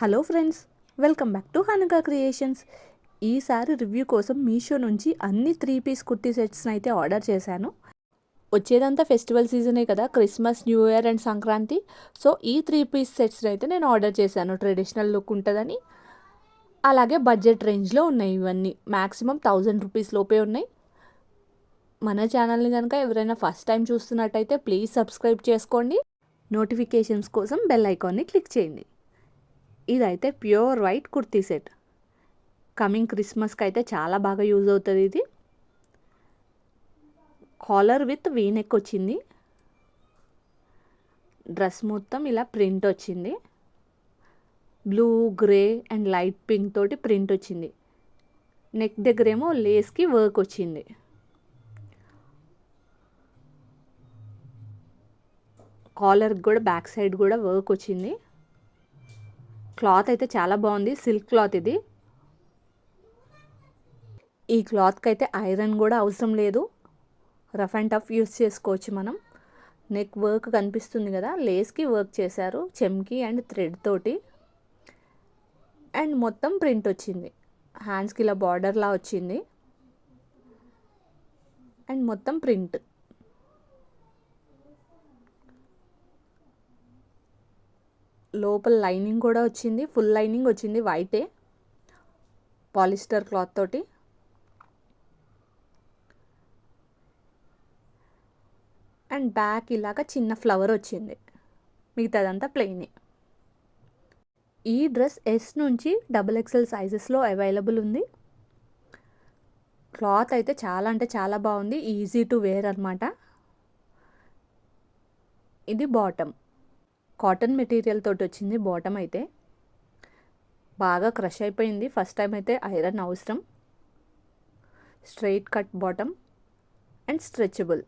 Hello friends, welcome back to హనుక creations. ఈసారి review కోసం మీషో నుంచి అన్ని 3 పీస్ కుర్తీ సెట్స్ని అయితే ఆర్డర్ చేశాను. వచ్చేదంతా ఫెస్టివల్ సీజనే కదా, Christmas, new year and Sankranti. So ఈ 3 పీస్ సెట్స్ని అయితే నేను ఆర్డర్ చేశాను. ట్రెడిషనల్ లుక్ ఉంటుందని, అలాగే బడ్జెట్ రేంజ్లో ఉన్నాయి. ఇవన్నీ మ్యాక్సిమం 1000 రూపీస్ లోపే ఉన్నాయి. మన ఛానల్ని కనుక ఎవరైనా ఫస్ట్ టైం చూస్తున్నట్టయితే ప్లీజ్ సబ్స్క్రైబ్ చేసుకోండి. నోటిఫికేషన్స్ కోసం బెల్ ఐకాన్ని క్లిక్ చేయండి. ఇదైతే pure white kurti set. Coming క్రిస్మస్కి అయితే చాలా బాగా యూజ్ అవుతుంది. ఇది కాలర్ విత్ వీనెక్ వచ్చింది. డ్రెస్ మొత్తం ఇలా ప్రింట్ వచ్చింది. Blue, grey and light pink తోటి ప్రింట్ వచ్చింది. నెక్ దగ్గరేమో లేస్కి వర్క్ వచ్చింది. కాలర్కి కూడా బ్యాక్ సైడ్ కూడా వర్క్ వచ్చింది. క్లాత్ అయితే చాలా బాగుంది. సిల్క్ క్లాత్ ఇది. ఈ క్లాత్కి అయితే ఐరన్ కూడా అవసరం లేదు. రఫ్ అండ్ టఫ్ యూస్ చేసుకోవచ్చు మనం. నెక్ వర్క్ కనిపిస్తుంది కదా, లేస్కి వర్క్ చేశారు చెమ్కి అండ్ థ్రెడ్ తోటి. అండ్ మొత్తం ప్రింట్ వచ్చింది. హ్యాండ్స్కి ఇలా బార్డర్లా వచ్చింది. అండ్ మొత్తం ప్రింట్. లోపల లైనింగ్ కూడా వచ్చింది. ఫుల్ లైనింగ్ వచ్చింది, వైటే పాలిస్టర్ క్లాత్ తోటి. అండ్ బ్యాక్ ఇలాగా చిన్న ఫ్లవర్ వచ్చింది. మిగతాదంతా ప్లెయినే. ఈ డ్రెస్ ఎస్ నుంచి XXL సైజెస్లో అవైలబుల్ ఉంది. క్లాత్ అయితే చాలా అంటే చాలా బాగుంది. ఈజీ టు వేర్ అనమాట. ఇది బాటమ్. కాటన్ మెటీరియల్ తోటి వచ్చింది బాటమ్ అయితే. బాగా క్రష్ అయిపోయింది. ఫస్ట్ టైం అయితే ఐరన్ అవసరం. Straight cut bottom and stretchable.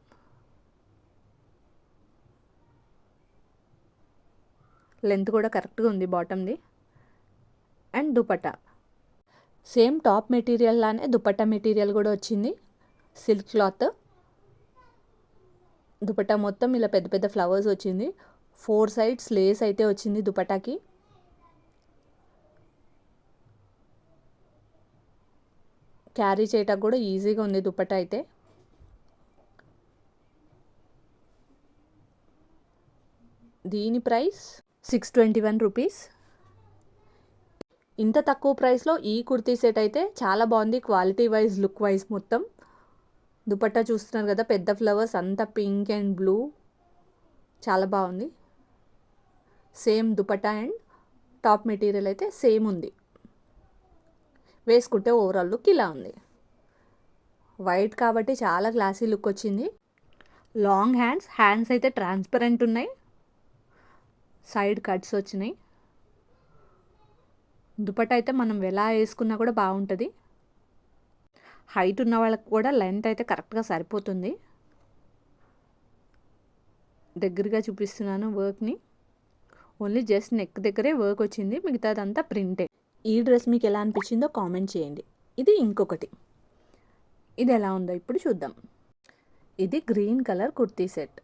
Length కూడా కరెక్ట్గా ఉంది బాటమ్ది. And dupatta same top material లానే దుపట్టా మెటీరియల్ కూడా వచ్చింది. Silk cloth. దుపట్టా మొత్తం ఇలా పెద్ద పెద్ద ఫ్లవర్స్ వచ్చింది. 4 సైడ్స్ లేస్ అయితే వచ్చింది దుపట్టాకి. క్యారీ చేయటానికి కూడా ఈజీగా ఉంది దుపట్టా అయితే. దీని ప్రైస్ 621 రూపీస్. ఇంత తక్కువ ప్రైస్లో ఈ కుర్తీ సెట్ అయితే చాలా బాగుంది. క్వాలిటీ వైజ్, లుక్ వైజ్ మొత్తం. దుపట్టా చూస్తున్నారు కదా, పెద్ద ఫ్లవర్స్ అంతా పింక్ అండ్ బ్లూ. చాలా బాగుంది. Same dupatta and top material అయితే సేమ్ ఉంది. వేసుకుంటే ఓవరాల్ లుక్ ఇలా ఉంది. వైట్ కాబట్టి చాలా క్లాసీ లుక్ వచ్చింది. లాంగ్ హ్యాండ్స్ అయితే ట్రాన్స్పరెంట్ ఉన్నాయి. సైడ్ కట్స్ వచ్చినాయి. దుపట్టా అయితే మనం ఎలా వేసుకున్నా కూడా బాగుంటుంది. హైట్ ఉన్న వాళ్ళకి కూడా లెంత్ అయితే కరెక్ట్గా సరిపోతుంది. దగ్గరగా చూపిస్తున్నాను వర్క్ని. ఓన్లీ జస్ట్ నెక్ దగ్గరే వర్క్ వచ్చింది, మిగతాదంతా ప్రింటే. ఈ డ్రెస్ మీకు ఎలా అనిపించిందో కామెంట్ చేయండి. ఇది ఇంకొకటి. ఇది ఎలా ఉందో ఇప్పుడు చూద్దాం. ఇది గ్రీన్ కలర్ కుర్తీ సెట్.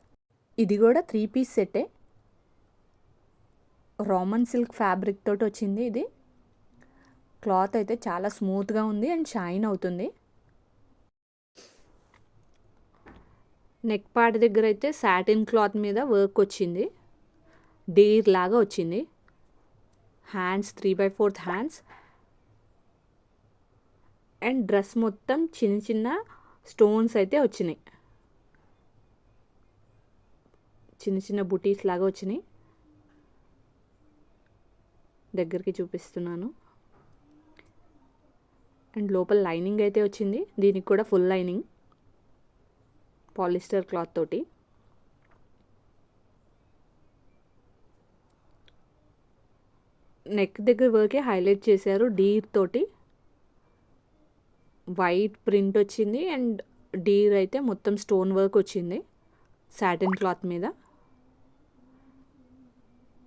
ఇది కూడా 3 పీస్ సెట్టే. రామన్ సిల్క్ ఫ్యాబ్రిక్ తోటి వచ్చింది. ఇది క్లాత్ అయితే చాలా స్మూత్గా ఉంది అండ్ షైన్ అవుతుంది. నెక్ పార్ట్ దగ్గర అయితే సాటిన్ క్లాత్ మీద వర్క్ వచ్చింది. డీర్ లాగా వచ్చింది. Hands 3/4 hands. అండ్ డ్రెస్ మొత్తం చిన్న చిన్న స్టోన్స్ అయితే వచ్చినాయి. చిన్న చిన్న బుటీస్ లాగా వచ్చినాయి. దగ్గరికి చూపిస్తున్నాను. అండ్ లోపల లైనింగ్ అయితే వచ్చింది. దీనికి కూడా ఫుల్ లైనింగ్ పాలిస్టర్ క్లాత్ తోటి. నెక్ దగ్గర వర్కే హైలైట్ చేశారు డీర్ తోటి. వైట్ ప్రింట్ వచ్చింది అండ్ డీర్ అయితే మొత్తం స్టోన్ వర్క్ వచ్చింది సాటిన్ క్లాత్ మీద.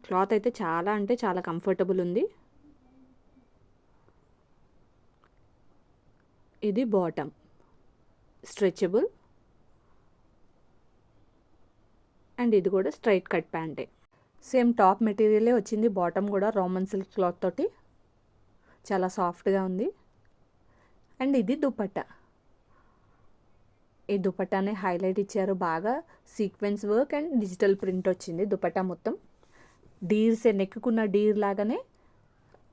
క్లాత్ అయితే చాలా అంటే చాలా కంఫర్టబుల్ ఉంది. ఇది బాటమ్, స్ట్రెచబుల్. అండ్ ఇది కూడా స్ట్రైట్ కట్ ప్యాంటే. సేమ్ టాప్ మెటీరియలే వచ్చింది, బాటమ్ కూడా రోమన్ సిల్క్ క్లాత్ తోటి చాలా సాఫ్ట్గా ఉంది. అండ్ ఇది దుపట్టా. ఈ దుపట్టానే హైలైట్ ఇచ్చారు బాగా, sequence work and digital print వచ్చింది దుపట్టా మొత్తం. డీర్స్ నెక్కుకున్న డీర్ లాగానే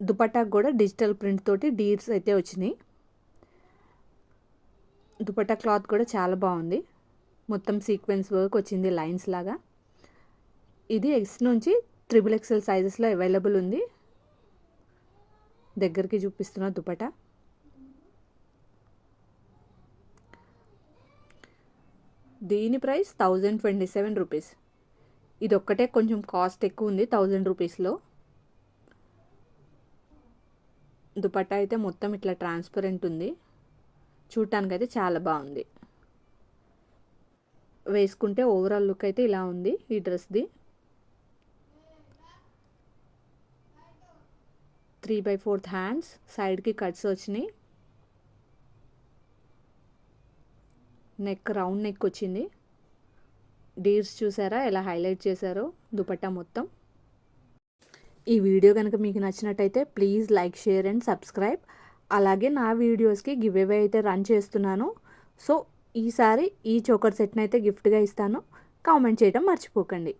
దుపట్టాకు కూడా డిజిటల్ ప్రింట్ తోటి డీర్స్ అయితే వచ్చినాయి. దుపట్టా క్లాత్ కూడా చాలా బాగుంది, మొత్తం సీక్వెన్స్ వర్క్ వచ్చింది లైన్స్ లాగా. ఇది ఎక్స్ నుంచి XXL సైజెస్లో అవైలబుల్ ఉంది. దగ్గరికి చూపిస్తున్న దుపట్టా. దీని ప్రైస్ 1027 రూపీస్. ఇది ఒక్కటే కొంచెం కాస్ట్ ఎక్కువ ఉంది 1000 రూపీస్లో. దుపట్టా అయితే మొత్తం ఇట్లా ట్రాన్స్పరెంట్ ఉంది, చూడటానికి అయితే చాలా బాగుంది. వేసుకుంటే ఓవరాల్ లుక్ అయితే ఇలా ఉంది ఈ డ్రెస్ది. 3/4 హ్యాండ్స్, సైడ్కి కట్స్ వచ్చినాయి. నెక్ రౌండ్ నెక్ వచ్చింది. డీర్స్ చూసారా ఎలా హైలైట్ చేశారో దుపట్టా మొత్తం. ఈ వీడియో కనుక మీకు నచ్చినట్టయితే please like, share and subscribe. అలాగే నా వీడియోస్కి గివ్ అవే అయితే రన్ చేస్తున్నాను. సో ఈసారి ఈ చోకర్ సెట్ని అయితే గిఫ్ట్గా ఇస్తాను, కామెంట్ చేయడం మర్చిపోకండి.